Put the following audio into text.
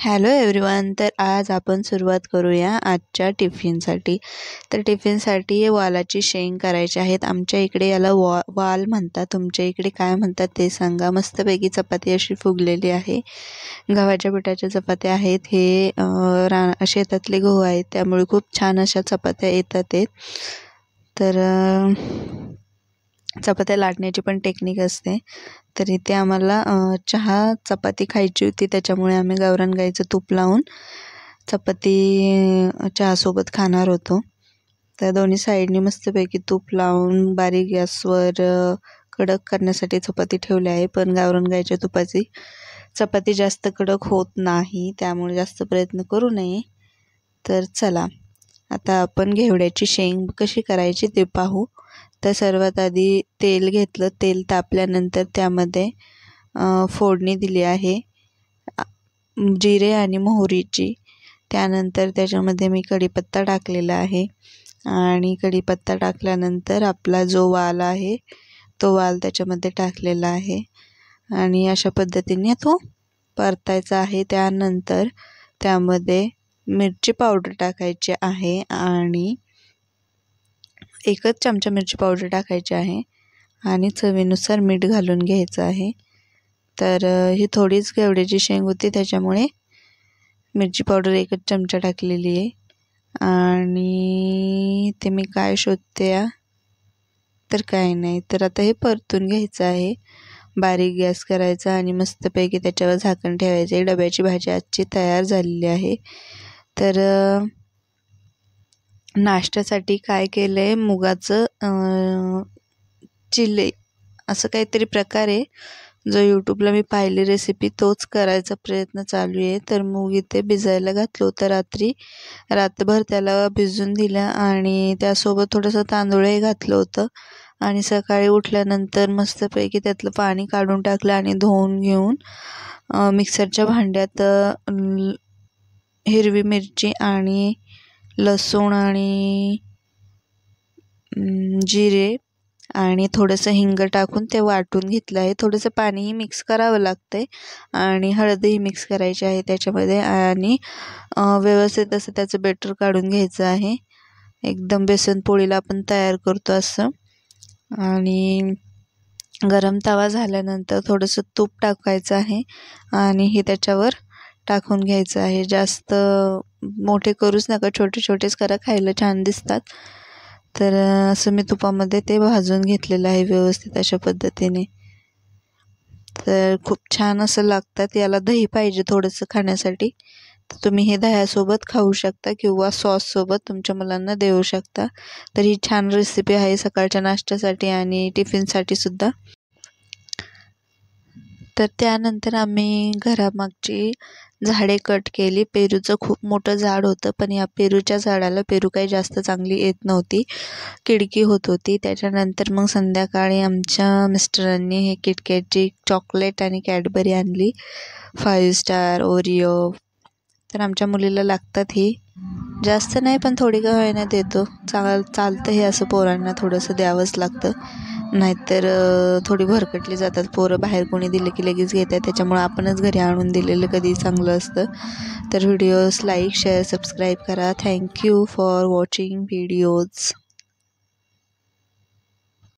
Hello everyone. तर आज आपण सुरुवात करूया आजच्या टिफिनसाठी. तर टिफिनसाठी वालाची शेंग करायची आहेत. आमच्या इकडे याला वाल म्हणतात, तुमच्या इकडे काय म्हणतात ते सांगा. मस्तपैकी चपाती अशी फुगलेली आहे. गव्हाच्या पिठाच्या चपात्या आहेत. हे शेतातले गहू आहेत, त्यामुळे खूप छान अशा चपात्या येतात. तर चपात्या लाटण्याची पण टेक्निक असते. तर इथे आम्हाला चहा चपाती खायची होती, त्याच्यामुळे आम्ही गावरान गाईचं तूप लावून चपाती चहासोबत खाणार होतो. तर दोन्ही साईडनी मस्तपैकी तूप लावून बारीक गॅसवर कडक करण्यासाठी चपाती ठेवली आहे. पण गावरान गाईच्या तुपाची चपाती जास्त कडक होत नाही, त्यामुळे जास्त प्रयत्न करू नये. तर चला आता आपण घेवड्याची शेंग कशी करायची ते पाहू. तर सर्वात आधी तेल घेतलं. तेल तापल्यानंतर त्यामध्ये फोडणी दिली आहे जिरे आणि मोहरीची. त्यानंतर त्याच्यामध्ये मी कढीपत्ता टाकलेला आहे आणि कढीपत्ता टाकल्यानंतर आपला जो वाल आहे तो वाल त्याच्यामध्ये टाकलेला आहे आणि अशा पद्धतीने तो परतायचा आहे. त्यानंतर त्यामध्ये मिरची पावडर टाकायची आहे आणि 1 चमचा मिरची पावडर टाकायची आहे आणि चवीनुसार मीठ घालून घ्यायचं आहे. तर ही थोडीच घेवड्याची शेंग होती, त्याच्यामुळे मिरची पावडर 1 चमचा टाकलेली आहे. आणि ते मी काय शोधते तर काय नाही. तर आता हे परतून घ्यायचं आहे. बारीक गॅस करायचा आणि मस्तपैकी त्याच्यावर झाकण ठेवायचे. डब्याची भाजी आजची तयार झालेली आहे. तर नाश्त्यासाठी काय केलं आहे, मुगाचं चिले असं काहीतरी प्रकार आहे, जो यूट्यूबला मी पाहिली रेसिपी, तोच करायचा प्रयत्न चालू आहे. तर मूग इथे भिजायला घातलं होतं रात्रभर त्याला भिजून दिलं आणि त्यासोबत थोडंसं तांदूळही घातलं होतं आणि सकाळी उठल्यानंतर मस्तपैकी त्यातलं पाणी काढून टाकलं आणि धुवून घेऊन मिक्सरच्या भांड्यात हिरवी मिरची आणि लसूण आणि जिरे आणि थोडंसं हिंग टाकून ते वाटून घेतलं आहे. थोडंसं पाणीही मिक्स करावं लागतं आहे आणि हळदही मिक्स करायची आहे त्याच्यामध्ये आणि व्यवस्थित असं त्याचं बेटर काढून घ्यायचं आहे, एकदम बेसन पोळीला आपण तयार करतो असं. आणि गरम तवा झाल्यानंतर थोडंसं तूप टाकायचं आहे आणि हे त्याच्यावर टाकून घ्यायचं आहे. जास्त मोठे करूच नका, छोटे छोटेच करा, खायला छान दिसतात. तर असं मी तुपामध्ये ते भाजून घेतलेलं आहे व्यवस्थित अशा पद्धतीने. तर खूप छान असं लागतात. याला दही पाहिजे थोडंसं खाण्यासाठी, तर तुम्ही हे दह्यासोबत खाऊ शकता किंवा सॉससोबत तुमच्या मुलांना देऊ शकता. तर ही छान रेसिपी आहे सकाळच्या नाश्त्यासाठी आणि टिफिनसाठी सुद्धा. तर त्यानंतर आम्ही घरामागची झाडे कट केली. पेरूचं खूप मोठं झाड होतं, पण या पेरूच्या झाडाला पेरू काही जास्त चांगली येत नव्हती, किडकी होत होती. त्याच्यानंतर मग संध्याकाळी आमच्या मिस्टरांनी हे किटकॅटची चॉकलेट आणि कॅडबरी आणली, 5 स्टार, ओरिओ. तर आमच्या मुलीला लागतात ही, जास्त नाही पण थोडी का होईना देतो. चालतं हे असं, पोरांना थोडंसं द्यावंच लागतं, नाहीतर थोडी भरकटली जातात पोरं. बाहेर कोणी दिलं की लगेच घेतात, त्याच्यामुळं आपणच घरी आणून दिलेलं कधी चांगलं असतं. तर व्हिडिओज लाईक, शेअर, सबस्क्राईब करा. Thank you for watching videos.